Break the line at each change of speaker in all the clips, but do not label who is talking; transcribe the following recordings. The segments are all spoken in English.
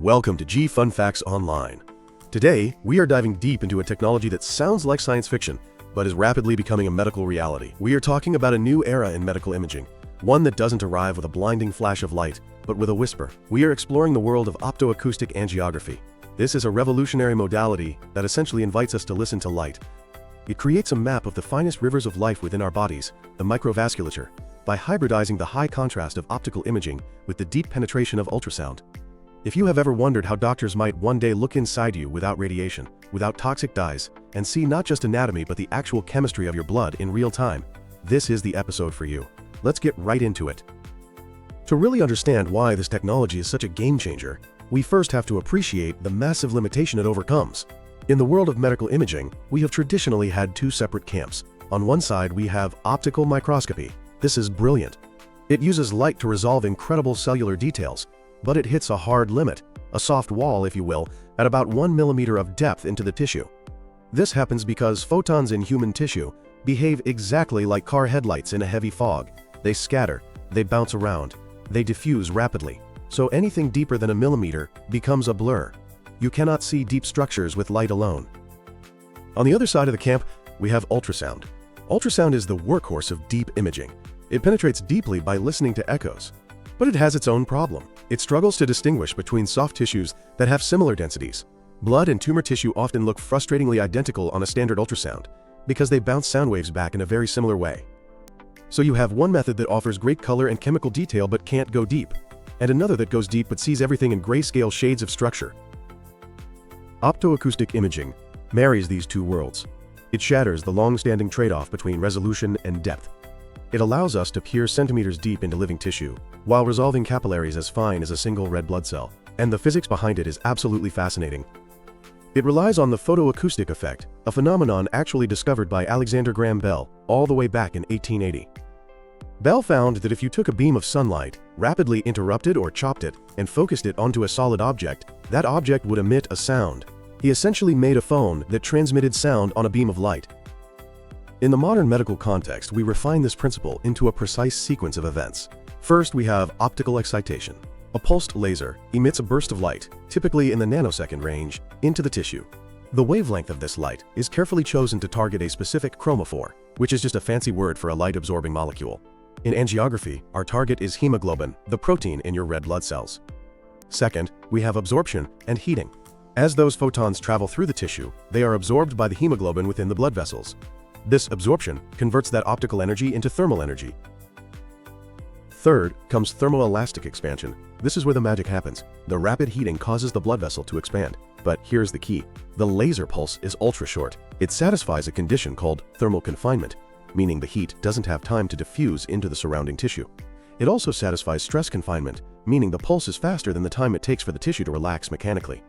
Welcome to G Fun Facts Online. Today, we are diving deep into a technology that sounds like science fiction, but is rapidly becoming a medical reality. We are talking about a new era in medical imaging, one that doesn't arrive with a blinding flash of light, but with a whisper. We are exploring the world of optoacoustic angiography. This is a revolutionary modality that essentially invites us to listen to light. It creates a map of the finest rivers of life within our bodies, the microvasculature, by hybridizing the high contrast of optical imaging with the deep penetration of ultrasound. If you have ever wondered how doctors might one day look inside you without radiation, without toxic dyes, and see not just anatomy but the actual chemistry of your blood in real time, this is the episode for you. Let's get right into it. To really understand why this technology is such a game changer, we first have to appreciate the massive limitation it overcomes. In the world of medical imaging, we have traditionally had two separate camps. On one side, we have optical microscopy. This is brilliant. It uses light to resolve incredible cellular details, but it hits a hard limit, a soft wall if you will, at about 1 millimeter of depth into the tissue. This happens because photons in human tissue behave exactly like car headlights in a heavy fog. They scatter, they bounce around, they diffuse rapidly, so anything deeper than a millimeter becomes a blur. You cannot see deep structures with light alone. On the other side of the camp, we have ultrasound. Ultrasound is the workhorse of deep imaging. It penetrates deeply by listening to echoes. But it has its own problem. It struggles to distinguish between soft tissues that have similar densities. Blood and tumor tissue often look frustratingly identical on a standard ultrasound because they bounce sound waves back in a very similar way. So you have one method that offers great color and chemical detail but can't go deep, and another that goes deep but sees everything in grayscale shades of structure. Optoacoustic imaging marries these two worlds. It shatters the long-standing trade-off between resolution and depth. It allows us to peer centimeters deep into living tissue, while resolving capillaries as fine as a single red blood cell, and the physics behind it is absolutely fascinating. It relies on the photoacoustic effect, a phenomenon actually discovered by Alexander Graham Bell all the way back in 1880. Bell found that if you took a beam of sunlight, rapidly interrupted or chopped it, and focused it onto a solid object, that object would emit a sound. He essentially made a phone that transmitted sound on a beam of light. In the modern medical context, we refine this principle into a precise sequence of events. First, we have optical excitation. A pulsed laser emits a burst of light, typically in the nanosecond range, into the tissue. The wavelength of this light is carefully chosen to target a specific chromophore, which is just a fancy word for a light-absorbing molecule. In angiography, our target is hemoglobin, the protein in your red blood cells. Second, we have absorption and heating. As those photons travel through the tissue, they are absorbed by the hemoglobin within the blood vessels. This absorption converts that optical energy into thermal energy. Third comes thermoelastic expansion. This is where the magic happens. The rapid heating causes the blood vessel to expand. But here's the key. The laser pulse is ultra short. It satisfies a condition called thermal confinement, meaning the heat doesn't have time to diffuse into the surrounding tissue. It also satisfies stress confinement, meaning the pulse is faster than the time it takes for the tissue to relax mechanically.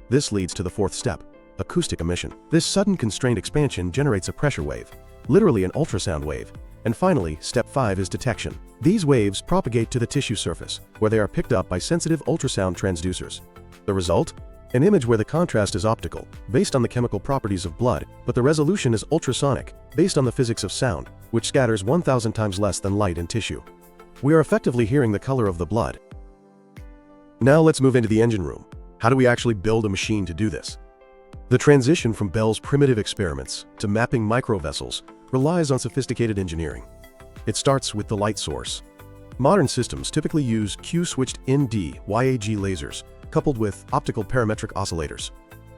This leads to the fourth step, acoustic emission. This sudden constrained expansion generates a pressure wave, literally an ultrasound wave. And finally, step 5 is detection. These waves propagate to the tissue surface, where they are picked up by sensitive ultrasound transducers. The result? An image where the contrast is optical, based on the chemical properties of blood, but the resolution is ultrasonic, based on the physics of sound, which scatters 1,000 times less than light in tissue. We are effectively hearing the color of the blood. Now let's move into the engine room. How do we actually build a machine to do this? The transition from Bell's primitive experiments to mapping microvessels relies on sophisticated engineering. It starts with the light source. Modern systems typically use Q-switched ND YAG lasers coupled with optical parametric oscillators.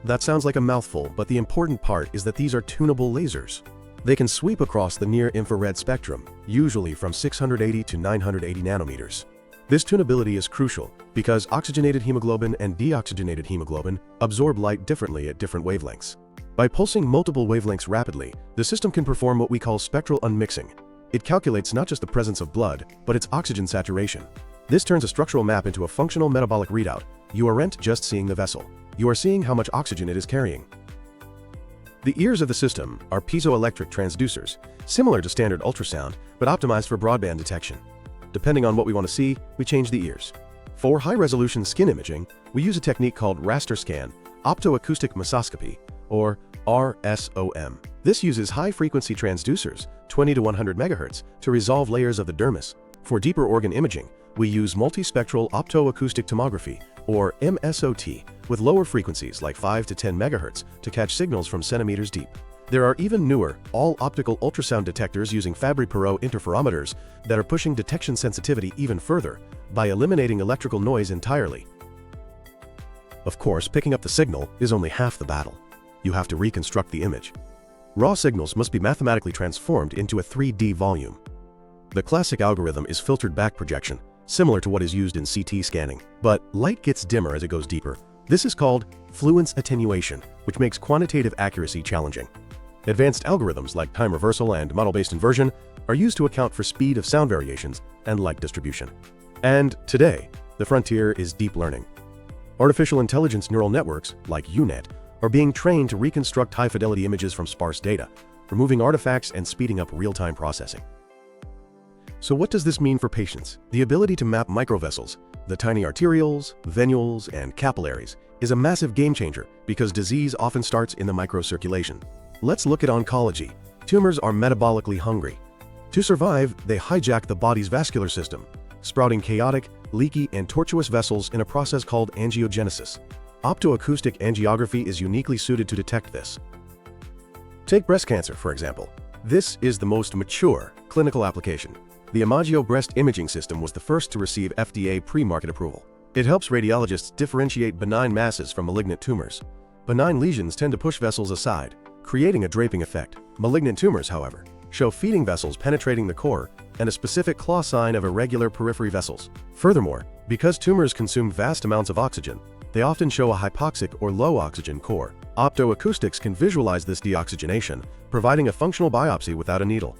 That sounds like a mouthful, but the important part is that these are tunable lasers. They can sweep across the near-infrared spectrum, usually from 680 to 980 nanometers. This tunability is crucial because oxygenated hemoglobin and deoxygenated hemoglobin absorb light differently at different wavelengths. By pulsing multiple wavelengths rapidly, the system can perform what we call spectral unmixing. It calculates not just the presence of blood, but its oxygen saturation. This turns a structural map into a functional metabolic readout. You aren't just seeing the vessel. You are seeing how much oxygen it is carrying. The ears of the system are piezoelectric transducers, similar to standard ultrasound, but optimized for broadband detection. Depending on what we want to see, we change the ears. For high-resolution skin imaging, we use a technique called raster scan, optoacoustic microscopy, or RSOM. This uses high-frequency transducers, 20 to 100 MHz, to resolve layers of the dermis. For deeper organ imaging, we use multispectral optoacoustic tomography, or MSOT, with lower frequencies like 5 to 10 MHz to catch signals from centimeters deep. There are even newer, all-optical ultrasound detectors using Fabry-Perot interferometers that are pushing detection sensitivity even further by eliminating electrical noise entirely. Of course, picking up the signal is only half the battle. You have to reconstruct the image. Raw signals must be mathematically transformed into a 3D volume. The classic algorithm is filtered back projection, similar to what is used in CT scanning, but light gets dimmer as it goes deeper. This is called fluence attenuation, which makes quantitative accuracy challenging. Advanced algorithms like time reversal and model-based inversion are used to account for speed of sound variations and light distribution. And today, the frontier is deep learning. Artificial intelligence neural networks, like UNet, are being trained to reconstruct high-fidelity images from sparse data, removing artifacts and speeding up real-time processing. So what does this mean for patients? The ability to map microvessels, the tiny arterioles, venules, and capillaries, is a massive game-changer because disease often starts in the microcirculation. Let's look at oncology. Tumors are metabolically hungry. To survive, they hijack the body's vascular system, sprouting chaotic, leaky, and tortuous vessels in a process called angiogenesis. Optoacoustic angiography is uniquely suited to detect this. Take breast cancer, for example. This is the most mature clinical application. The Imagio breast imaging system was the first to receive FDA pre-market approval. It helps radiologists differentiate benign masses from malignant tumors. Benign lesions tend to push vessels aside, creating a draping effect. Malignant tumors, however, show feeding vessels penetrating the core and a specific claw sign of irregular periphery vessels. Furthermore, because tumors consume vast amounts of oxygen, they often show a hypoxic or low oxygen core. Optoacoustics can visualize this deoxygenation, providing a functional biopsy without a needle.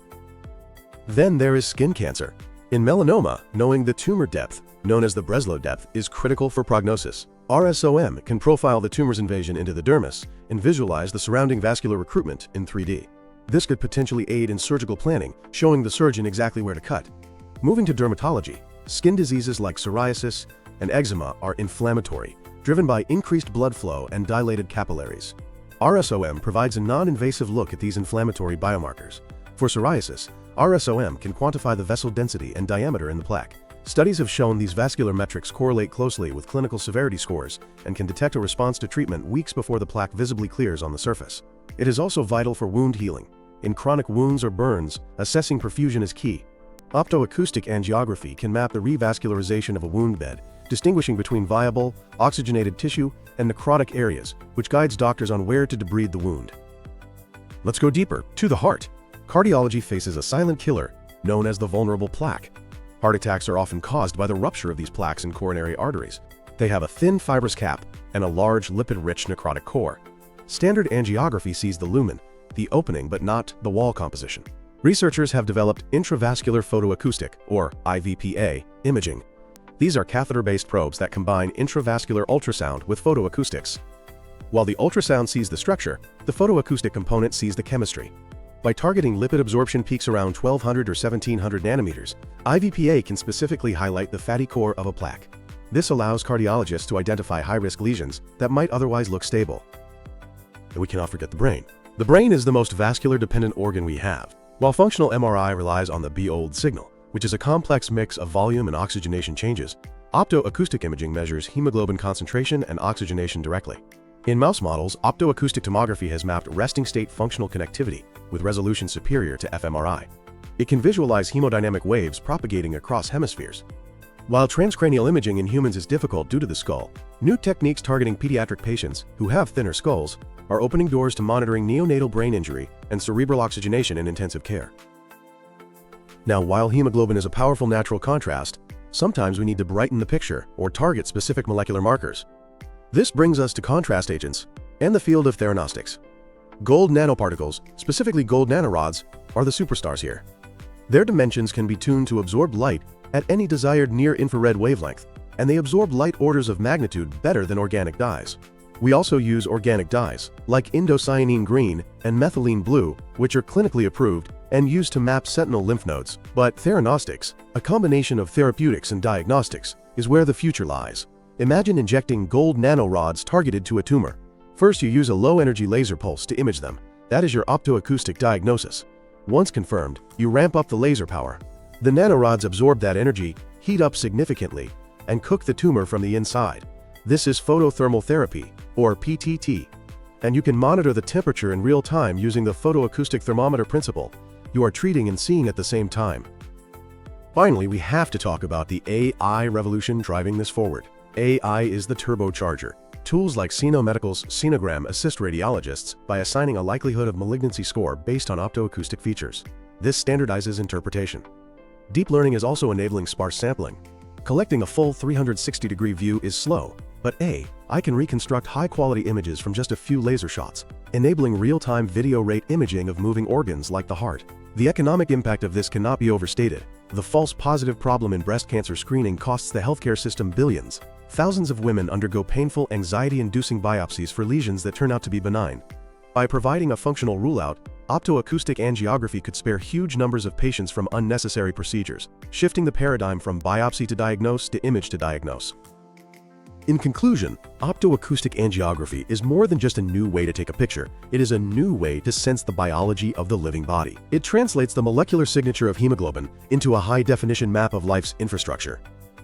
Then there is skin cancer. In melanoma, knowing the tumor depth, known as the Breslow depth, is critical for prognosis. RSOM can profile the tumor's invasion into the dermis and visualize the surrounding vascular recruitment in 3D. This could potentially aid in surgical planning, showing the surgeon exactly where to cut. Moving to dermatology, skin diseases like psoriasis and eczema are inflammatory, driven by increased blood flow and dilated capillaries. RSOM provides a non-invasive look at these inflammatory biomarkers. For psoriasis, RSOM can quantify the vessel density and diameter in the plaque. Studies have shown these vascular metrics correlate closely with clinical severity scores and can detect a response to treatment weeks before the plaque visibly clears on the surface. It is also vital for wound healing. In chronic wounds or burns, assessing perfusion is key. Optoacoustic angiography can map the revascularization of a wound bed, distinguishing between viable, oxygenated tissue and necrotic areas, which guides doctors on where to debride the wound. Let's go deeper, to the heart. Cardiology faces a silent killer known as the vulnerable plaque. Heart attacks are often caused by the rupture of these plaques in coronary arteries. They have a thin fibrous cap and a large lipid-rich necrotic core. Standard angiography sees the lumen, the opening but not the wall composition. Researchers have developed intravascular photoacoustic, or IVPA, imaging. These are catheter-based probes that combine intravascular ultrasound with photoacoustics. While the ultrasound sees the structure, the photoacoustic component sees the chemistry. By targeting lipid absorption peaks around 1200 or 1700 nanometers, IVPA can specifically highlight the fatty core of a plaque. This allows cardiologists to identify high-risk lesions that might otherwise look stable. And we cannot forget the brain. The brain is the most vascular-dependent organ we have. While functional MRI relies on the BOLD signal, which is a complex mix of volume and oxygenation changes, optoacoustic imaging measures hemoglobin concentration and oxygenation directly. In mouse models, optoacoustic tomography has mapped resting-state functional connectivity with resolution superior to fMRI. It can visualize hemodynamic waves propagating across hemispheres. While transcranial imaging in humans is difficult due to the skull, new techniques targeting pediatric patients who have thinner skulls are opening doors to monitoring neonatal brain injury and cerebral oxygenation in intensive care. Now, while hemoglobin is a powerful natural contrast, sometimes we need to brighten the picture or target specific molecular markers. This brings us to contrast agents and the field of theranostics. Gold nanoparticles, specifically gold nanorods, are the superstars here. Their dimensions can be tuned to absorb light at any desired near-infrared wavelength, and they absorb light orders of magnitude better than organic dyes. We also use organic dyes, like indocyanine green and methylene blue, which are clinically approved and used to map sentinel lymph nodes. But theranostics, a combination of therapeutics and diagnostics, is where the future lies. Imagine injecting gold nanorods targeted to a tumor. First, you use a low-energy laser pulse to image them. That is your optoacoustic diagnosis. Once confirmed, you ramp up the laser power. The nanorods absorb that energy, heat up significantly, and cook the tumor from the inside. This is photothermal therapy, or PTT, and you can monitor the temperature in real time using the photoacoustic thermometer principle. You are treating and seeing at the same time. Finally, we have to talk about the AI revolution driving this forward. AI is the turbocharger. Tools like Medical's Scenogram assist radiologists by assigning a likelihood of malignancy score based on optoacoustic features. This standardizes interpretation. Deep learning is also enabling sparse sampling. Collecting a full 360-degree view is slow, but AI can reconstruct high-quality images from just a few laser shots, enabling real-time video rate imaging of moving organs like the heart. The economic impact of this cannot be overstated. The false positive problem in breast cancer screening costs the healthcare system billions. Thousands of women undergo painful, anxiety-inducing biopsies for lesions that turn out to be benign. By providing a functional rule-out, optoacoustic angiography could spare huge numbers of patients from unnecessary procedures, shifting the paradigm from biopsy to diagnose to image to diagnose. In conclusion, optoacoustic angiography is more than just a new way to take a picture. It is a new way to sense the biology of the living body. It translates the molecular signature of hemoglobin into a high-definition map of life's infrastructure.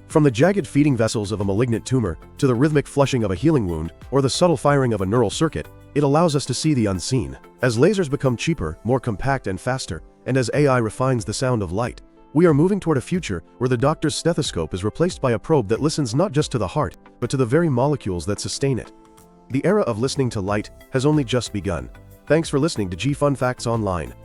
From the jagged feeding vessels of a malignant tumor to the rhythmic flushing of a healing wound or the subtle firing of a neural circuit, it allows us to see the unseen. As lasers become cheaper, more compact and faster, and as AI refines the sound of light, we are moving toward a future where the doctor's stethoscope is replaced by a probe that listens not just to the heart, but to the very molecules that sustain it. The era of listening to light has only just begun. Thanks for listening to G Fun Facts Online.